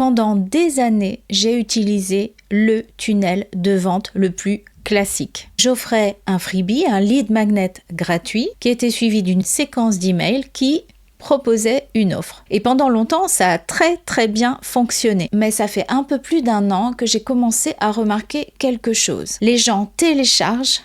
pendant des années, j'ai utilisé le tunnel de vente le plus classique. J'offrais un freebie, un lead magnet gratuit qui était suivi d'une séquence d'emails qui proposait une offre. Et pendant longtemps, ça a très bien fonctionné. Mais ça fait un peu plus d'1 an que j'ai commencé à remarquer quelque chose. Les gens téléchargent,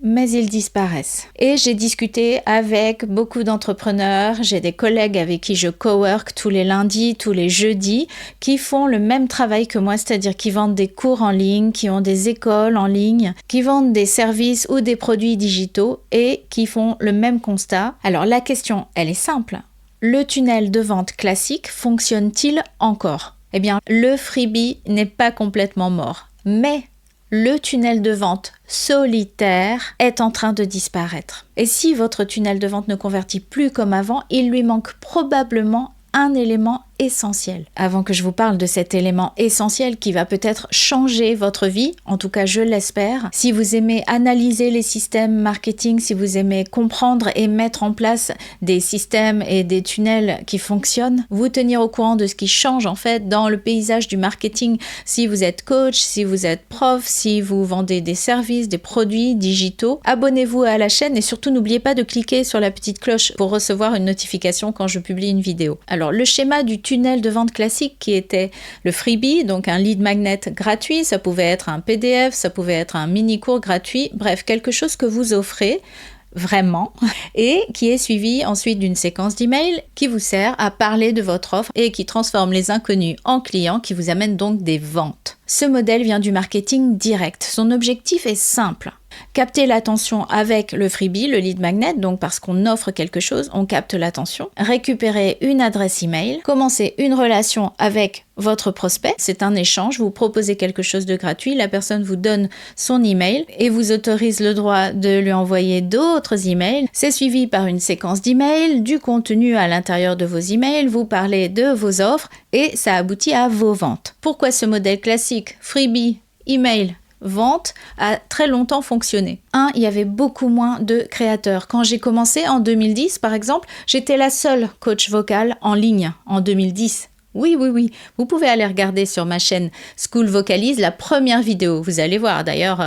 mais ils disparaissent. Et j'ai discuté avec beaucoup d'entrepreneurs, j'ai des collègues avec qui je cowork tous les lundis, tous les jeudis, qui font le même travail que moi, c'est-à-dire qui vendent des cours en ligne, qui ont des écoles en ligne, qui vendent des services ou des produits digitaux et qui font le même constat. Alors la question, elle est simple. Le tunnel de vente classique fonctionne-t-il encore ? Eh bien, le freebie n'est pas complètement mort, mais le tunnel de vente solitaire est en train de disparaître. Et si votre tunnel de vente ne convertit plus comme avant, il lui manque probablement un élément essentiel. Avant que je vous parle de cet élément essentiel qui va peut-être changer votre vie, en tout cas je l'espère, si vous aimez analyser les systèmes marketing, si vous aimez comprendre et mettre en place des systèmes et des tunnels qui fonctionnent, vous tenir au courant de ce qui change en fait dans le paysage du marketing, si vous êtes coach, si vous êtes prof, si vous vendez des services, des produits digitaux, abonnez-vous à la chaîne et surtout n'oubliez pas de cliquer sur la petite cloche pour recevoir une notification quand je publie une vidéo. Alors le schéma du tunnel de vente classique qui était le freebie, donc un lead magnet gratuit, ça pouvait être un PDF, ça pouvait être un mini cours gratuit, bref, quelque chose que vous offrez vraiment et qui est suivi ensuite d'une séquence d'emails qui vous sert à parler de votre offre et qui transforme les inconnus en clients qui vous amènent donc des ventes. Ce modèle vient du marketing direct. Son objectif est simple. Capter l'attention avec le freebie, le lead magnet, donc parce qu'on offre quelque chose, on capte l'attention. Récupérer une adresse email, commencer une relation avec votre prospect, c'est un échange, vous proposez quelque chose de gratuit, la personne vous donne son email et vous autorise le droit de lui envoyer d'autres emails. C'est suivi par une séquence d'emails, du contenu à l'intérieur de vos emails, vous parlez de vos offres et ça aboutit à vos ventes. Pourquoi ce modèle classique, freebie, email, vente a très longtemps fonctionné. Il y avait beaucoup moins de créateurs. Quand j'ai commencé en 2010, par exemple, j'étais la seule coach vocale en ligne en 2010. Oui. Vous pouvez aller regarder sur ma chaîne School Vocalise la première vidéo. Vous allez voir d'ailleurs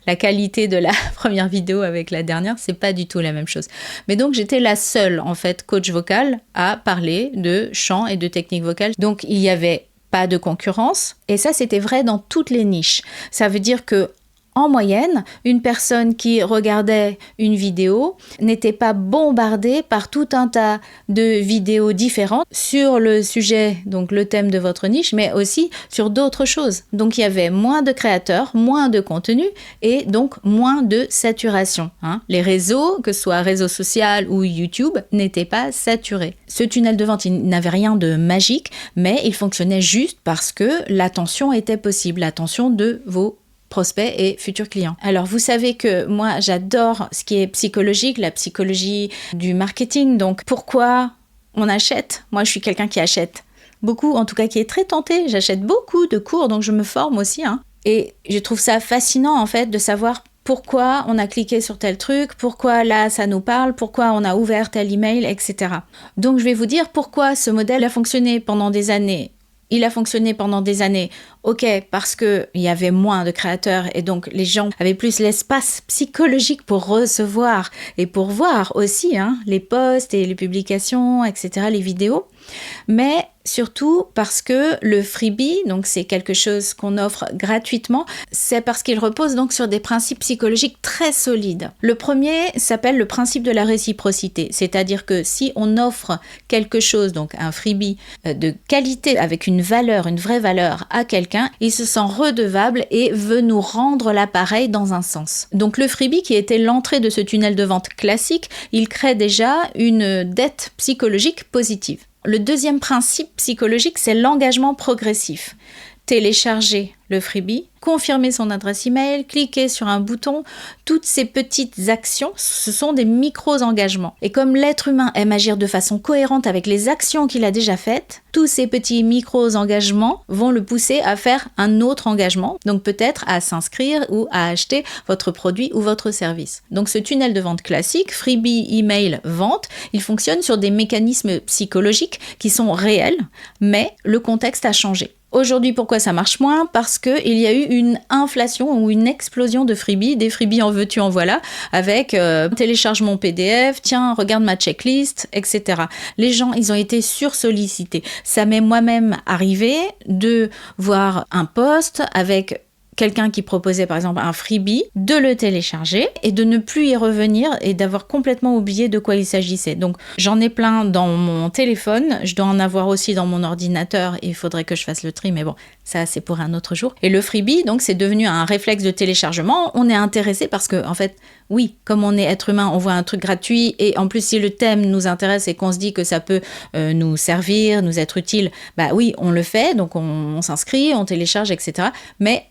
la qualité de la première vidéo avec la dernière, c'est pas du tout la même chose. Mais donc j'étais la seule en fait coach vocale à parler de chant et de technique vocale. Donc il y avait pas de concurrence, et ça c'était vrai dans toutes les niches. Ça veut dire que en moyenne, une personne qui regardait une vidéo n'était pas bombardée par tout un tas de vidéos différentes sur le sujet, donc le thème de votre niche, mais aussi sur d'autres choses. Donc il y avait moins de créateurs, moins de contenu et donc moins de saturation. Les réseaux, que ce soit réseau social ou YouTube, n'étaient pas saturés. Ce tunnel de vente, il n'avait rien de magique, mais il fonctionnait juste parce que l'attention était possible, l'attention de vos prospects et futurs clients. Alors vous savez que moi j'adore ce qui est psychologique, la psychologie du marketing, donc pourquoi on achète ? Moi je suis quelqu'un qui achète beaucoup, en tout cas qui est très tenté, j'achète beaucoup de cours, donc je me forme aussi, et je trouve ça fascinant en fait de savoir pourquoi on a cliqué sur tel truc, pourquoi là ça nous parle, pourquoi on a ouvert tel email, etc. Donc je vais vous dire pourquoi ce modèle a fonctionné pendant des années. Il a fonctionné pendant des années, ok, parce qu'il y avait moins de créateurs et donc les gens avaient plus l'espace psychologique pour recevoir et pour voir aussi les posts et les publications, etc., les vidéos. Mais surtout parce que le freebie, donc c'est quelque chose qu'on offre gratuitement, c'est parce qu'il repose donc sur des principes psychologiques très solides. Le premier s'appelle le principe de la réciprocité, c'est-à-dire que si on offre quelque chose, donc un freebie de qualité avec une valeur, une vraie valeur à quelqu'un, il se sent redevable et veut nous rendre l'appareil dans un sens. Donc le freebie qui était l'entrée de ce tunnel de vente classique, il crée déjà une dette psychologique positive. Le deuxième principe psychologique, c'est l'engagement progressif. télécharger le freebie, confirmer son adresse email, cliquer sur un bouton. Toutes ces petites actions, ce sont des micro-engagements. Et comme l'être humain aime agir de façon cohérente avec les actions qu'il a déjà faites, tous ces petits micro-engagements vont le pousser à faire un autre engagement, donc peut-être à s'inscrire ou à acheter votre produit ou votre service. Donc ce tunnel de vente classique, freebie, email, vente, il fonctionne sur des mécanismes psychologiques qui sont réels, mais le contexte a changé. Aujourd'hui, pourquoi ça marche moins ? Parce qu'il y a eu une inflation ou une explosion de freebies, des freebies en veux-tu, en voilà, avec télécharge mon PDF, tiens, regarde ma checklist, etc. Les gens, ils ont été sursollicités. Ça m'est moi-même arrivé de voir un post avec quelqu'un qui proposait par exemple un freebie, de le télécharger et de ne plus y revenir et d'avoir complètement oublié de quoi il s'agissait. Donc j'en ai plein dans mon téléphone, je dois en avoir aussi dans mon ordinateur et il faudrait que je fasse le tri, mais bon, ça c'est pour un autre jour. Et le freebie, donc c'est devenu un réflexe de téléchargement, on est intéressé parce que en fait, oui, comme on est être humain, on voit un truc gratuit et en plus si le thème nous intéresse et qu'on se dit que ça peut nous servir, nous être utile, bah oui, on le fait, donc on s'inscrit, on télécharge, etc. Mais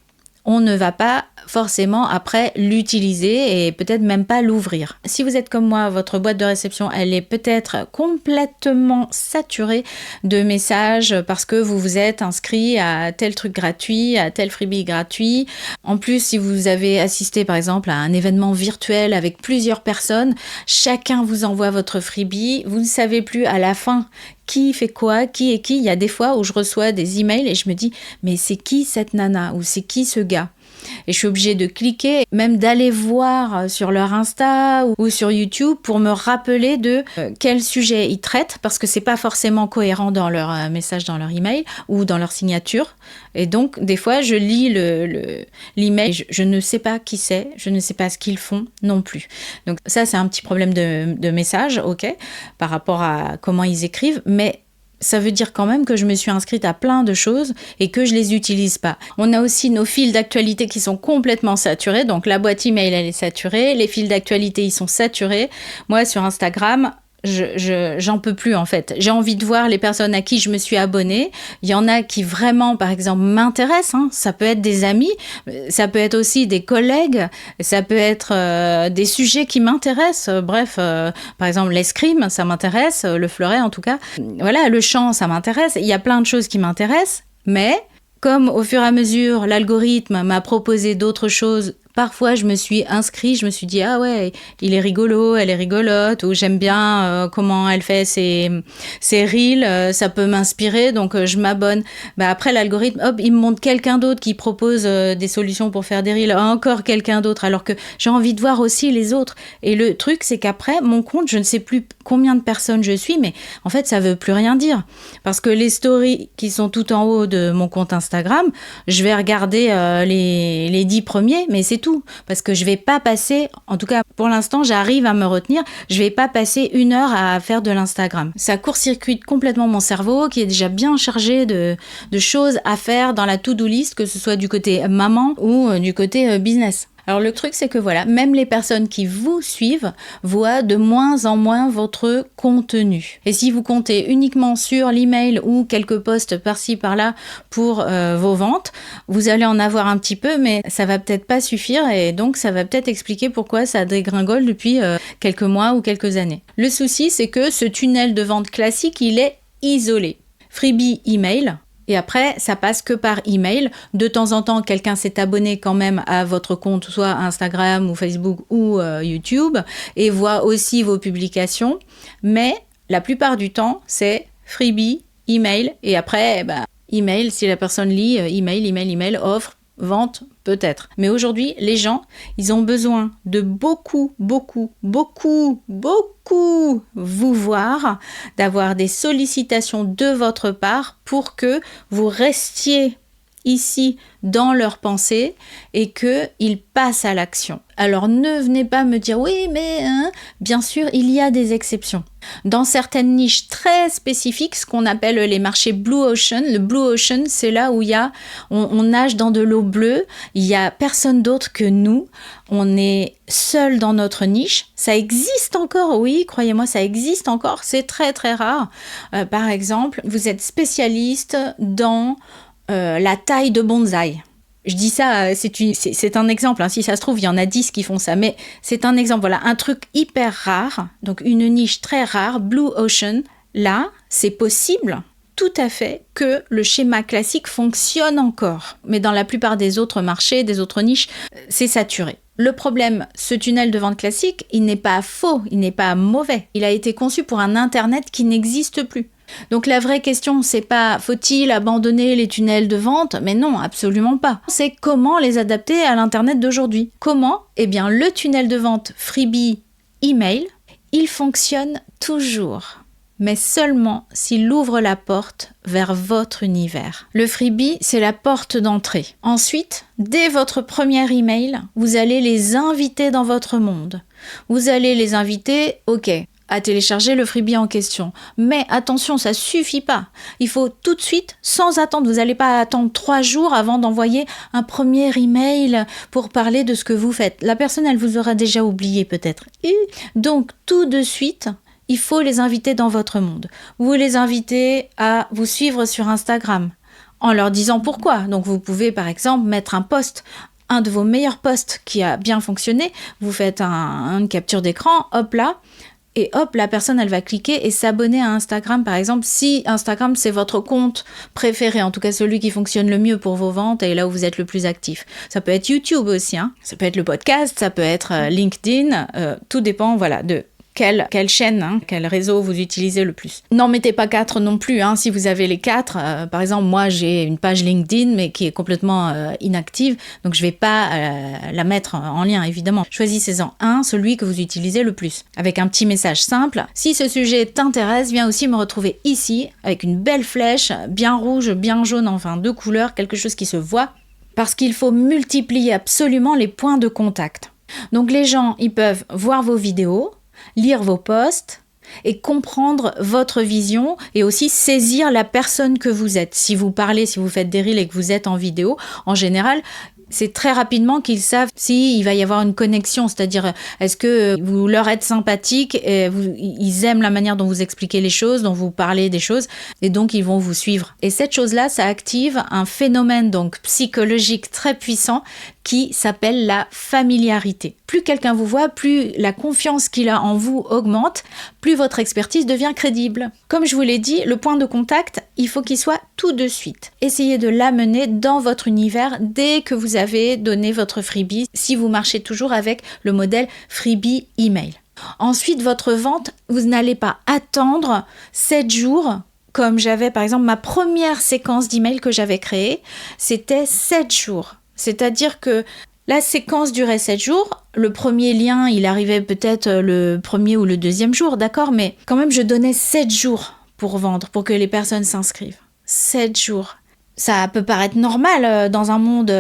on ne va pas forcément après l'utiliser et peut-être même pas l'ouvrir. Si vous êtes comme moi, votre boîte de réception, elle est peut-être complètement saturée de messages parce que vous vous êtes inscrit à tel truc gratuit, à tel freebie gratuit. En plus, si vous avez assisté par exemple à un événement virtuel avec plusieurs personnes, chacun vous envoie votre freebie, vous ne savez plus à la fin qui fait quoi, qui est qui. Il y a des fois où je reçois des emails et je me dis mais c'est qui cette nana ou c'est qui ce gars ? Et je suis obligée de cliquer, même d'aller voir sur leur Insta ou sur YouTube pour me rappeler de quel sujet ils traitent, parce que c'est pas forcément cohérent dans leur message, dans leur email ou dans leur signature. Et donc, des fois, je lis l'email, je ne sais pas qui c'est, je ne sais pas ce qu'ils font non plus. Donc ça, c'est un petit problème de message, ok, par rapport à comment ils écrivent, mais ça veut dire quand même que je me suis inscrite à plein de choses et que je les utilise pas. On a aussi nos fils d'actualité qui sont complètement saturés. Donc la boîte email, elle est saturée. Les fils d'actualité, ils sont saturés. Moi, sur Instagram, j'en peux plus en fait. J'ai envie de voir les personnes à qui je me suis abonnée. Il y en a qui vraiment, par exemple, m'intéressent. Ça peut être des amis, ça peut être aussi des collègues, ça peut être des sujets qui m'intéressent. Bref, par exemple, l'escrime, ça m'intéresse, le fleuret en tout cas. Voilà, le chant, ça m'intéresse. Il y a plein de choses qui m'intéressent, mais comme au fur et à mesure, l'algorithme m'a proposé d'autres choses, parfois je me suis inscrite, je me suis dit « Ah ouais, il est rigolo, elle est rigolote » ou « J'aime bien comment elle fait ses reels, ça peut m'inspirer, donc je m'abonne. » Après l'algorithme, hop, il me montre quelqu'un d'autre qui propose des solutions pour faire des reels, encore quelqu'un d'autre, alors que j'ai envie de voir aussi les autres. Et le truc, c'est qu'après, mon compte, je ne sais plus combien de personnes je suis, mais en fait, ça veut plus rien dire. Parce que les stories qui sont tout en haut de mon compte Instagram, je vais regarder les 10 premiers, mais c'est tout. Parce que je vais pas passer, en tout cas pour l'instant, j'arrive à me retenir, je vais pas passer 1 heure à faire de l'Instagram. Ça court-circuite complètement mon cerveau qui est déjà bien chargé de choses à faire dans la to-do list, que ce soit du côté maman ou du côté business. Alors le truc, c'est que voilà, même les personnes qui vous suivent voient de moins en moins votre contenu. Et si vous comptez uniquement sur l'email ou quelques posts par-ci par-là pour vos ventes, vous allez en avoir un petit peu, mais ça va peut-être pas suffire et donc ça va peut-être expliquer pourquoi ça dégringole depuis quelques mois ou quelques années. Le souci, c'est que ce tunnel de vente classique, il est isolé. Freebie email. Et après, ça passe que par email. De temps en temps, quelqu'un s'est abonné quand même à votre compte, soit Instagram ou Facebook ou YouTube, et voit aussi vos publications. Mais la plupart du temps, c'est freebie, email, et après, email, si la personne lit, email, offre, vente, peut-être. Mais aujourd'hui, les gens, ils ont besoin de beaucoup vous voir, d'avoir des sollicitations de votre part pour que vous restiez ici dans leurs pensées et qu'ils passent à l'action. Alors ne venez pas me dire oui mais bien sûr il y a des exceptions. Dans certaines niches très spécifiques, ce qu'on appelle les marchés Blue Ocean, le Blue Ocean c'est là où on nage dans de l'eau bleue, il n'y a personne d'autre que nous, on est seul dans notre niche, ça existe encore, oui, croyez-moi ça existe encore, c'est très très rare. Par exemple, vous êtes spécialiste dans la taille de bonsaï. Je dis ça, c'est un exemple, hein. Si ça se trouve, il y en a 10 qui font ça, mais c'est un exemple, voilà, un truc hyper rare, donc une niche très rare, Blue Ocean. Là, c'est possible, tout à fait, que le schéma classique fonctionne encore. Mais dans la plupart des autres marchés, des autres niches, c'est saturé. Le problème, ce tunnel de vente classique, il n'est pas faux, il n'est pas mauvais. Il a été conçu pour un Internet qui n'existe plus. Donc la vraie question, c'est pas faut-il abandonner les tunnels de vente? Mais non, absolument pas. C'est comment les adapter à l'Internet d'aujourd'hui. Comment? Eh bien, le tunnel de vente freebie email, il fonctionne toujours, mais seulement s'il ouvre la porte vers votre univers. Le freebie, c'est la porte d'entrée. Ensuite, dès votre premier email, vous allez les inviter dans votre monde. Vous allez les inviter, ok, à télécharger le freebie en question. Mais attention, ça suffit pas. Il faut tout de suite, sans attendre, vous n'allez pas attendre 3 jours avant d'envoyer un premier email pour parler de ce que vous faites. La personne, elle vous aura déjà oublié peut-être. Et donc, tout de suite, il faut les inviter dans votre monde. Vous les invitez à vous suivre sur Instagram en leur disant pourquoi. Donc, vous pouvez par exemple mettre un post, un de vos meilleurs posts qui a bien fonctionné. Vous faites une capture d'écran, hop là. Et hop, la personne, elle va cliquer et s'abonner à Instagram, par exemple, si Instagram, c'est votre compte préféré, en tout cas celui qui fonctionne le mieux pour vos ventes et là où vous êtes le plus actif. Ça peut être YouTube aussi, hein. Ça peut être le podcast, ça peut être LinkedIn, tout dépend, voilà, de quelle chaîne, hein, quel réseau vous utilisez le plus. N'en mettez pas 4 non plus, hein, si vous avez les 4. Par exemple, moi, j'ai une page LinkedIn, mais qui est complètement inactive, donc je vais pas la mettre en lien, évidemment. Choisissez-en un, celui que vous utilisez le plus, avec un petit message simple. Si ce sujet t'intéresse, viens aussi me retrouver ici, avec une belle flèche, bien rouge, bien jaune, enfin 2 couleurs, quelque chose qui se voit, parce qu'il faut multiplier absolument les points de contact. Donc les gens, ils peuvent voir vos vidéos, lire vos posts et comprendre votre vision et aussi saisir la personne que vous êtes. Si vous parlez, si vous faites des reels et que vous êtes en vidéo, en général, c'est très rapidement qu'ils savent s'il va y avoir une connexion, c'est-à-dire est-ce que vous leur êtes sympathique et ils aiment la manière dont vous expliquez les choses, dont vous parlez des choses et donc ils vont vous suivre. Et cette chose-là, ça active un phénomène donc psychologique très puissant qui s'appelle la familiarité. Plus quelqu'un vous voit, plus la confiance qu'il a en vous augmente, plus votre expertise devient crédible. Comme je vous l'ai dit, le point de contact, il faut qu'il soit tout de suite. Essayez de l'amener dans votre univers dès que vous avez donné votre freebie, si vous marchez toujours avec le modèle freebie email. Ensuite, votre vente, vous n'allez pas attendre 7 jours. Comme j'avais par exemple ma première séquence d'email que j'avais créée, c'était 7 jours. C'est-à-dire que la séquence durait 7 jours. Le premier lien, il arrivait peut-être le premier ou le deuxième jour, d'accord? Mais quand même, je donnais 7 jours pour vendre, pour que les personnes s'inscrivent. 7 jours. Ça peut paraître normal dans un monde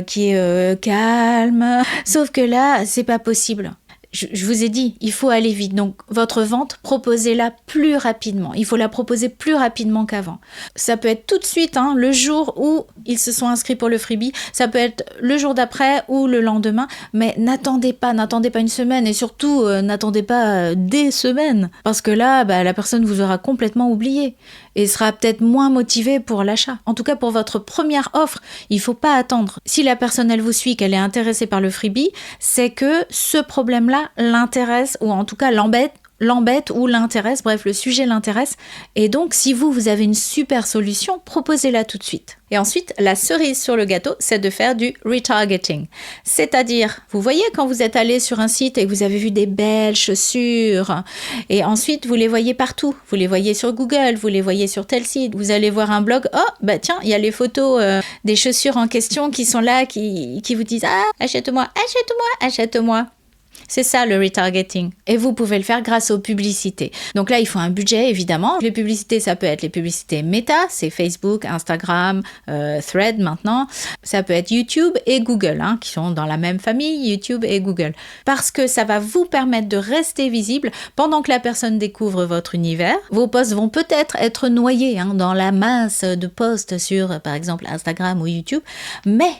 qui est calme. Sauf que là, c'est pas possible. Je vous ai dit, il faut aller vite. Donc, votre vente, proposez-la plus rapidement. Il faut la proposer plus rapidement qu'avant. Ça peut être tout de suite, hein, le jour où ils se sont inscrits pour le freebie. Ça peut être le jour d'après ou le lendemain. Mais n'attendez pas une semaine. Et surtout, n'attendez pas des semaines. Parce que là, la personne vous aura complètement oublié. Et sera peut-être moins motivée pour l'achat. En tout cas, pour votre première offre, il ne faut pas attendre. Si la personne, elle vous suit, qu'elle est intéressée par le freebie, c'est que ce problème-là l'intéresse, ou en tout cas l'embête ou l'intéresse, bref, le sujet l'intéresse. Et donc, si vous avez une super solution, proposez-la tout de suite. Et ensuite, la cerise sur le gâteau, c'est de faire du retargeting. C'est-à-dire, vous voyez quand vous êtes allé sur un site et que vous avez vu des belles chaussures, et ensuite, vous les voyez partout. Vous les voyez sur Google, vous les voyez sur tel site. Vous allez voir un blog, oh, tiens, il y a les photos des chaussures en question qui sont là, qui vous disent, ah, achète-moi. C'est ça le retargeting. Et vous pouvez le faire grâce aux publicités. Donc là, il faut un budget, évidemment. Les publicités, ça peut être les publicités Meta, c'est Facebook, Instagram, Thread maintenant. Ça peut être YouTube et Google, hein, qui sont dans la même famille, YouTube et Google. Parce que ça va vous permettre de rester visible pendant que la personne découvre votre univers. Vos posts vont peut-être être noyés dans la masse de posts sur, par exemple, Instagram ou YouTube, mais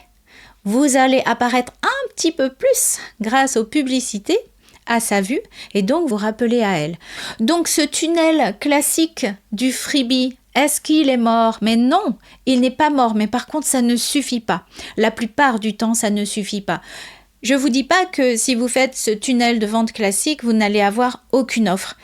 vous allez apparaître un petit peu plus grâce aux publicités à sa vue et donc vous rappeler à elle. Donc ce tunnel classique du freebie, Est-ce qu'il est mort? Mais non, il n'est pas mort. Mais par contre, ça ne suffit pas. La plupart du temps, ça ne suffit pas. Je ne vous dis pas que si vous faites ce tunnel de vente classique, vous n'allez avoir aucune offre.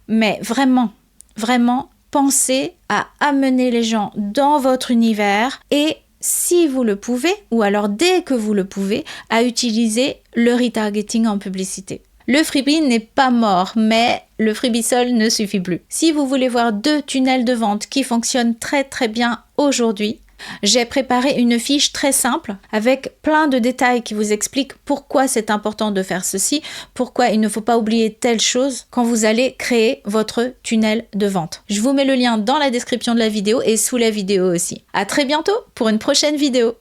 Mais vraiment, vraiment, pensez à amener les gens dans votre univers et si vous le pouvez, ou alors dès que vous le pouvez, à utiliser le retargeting en publicité. Le freebie n'est pas mort, mais le freebie seul ne suffit plus. Si vous voulez voir 2 tunnels de vente qui fonctionnent très très bien aujourd'hui, j'ai préparé une fiche très simple avec plein de détails qui vous expliquent pourquoi c'est important de faire ceci, pourquoi il ne faut pas oublier telle chose quand vous allez créer votre tunnel de vente. Je vous mets le lien dans la description de la vidéo et sous la vidéo aussi. À très bientôt pour une prochaine vidéo.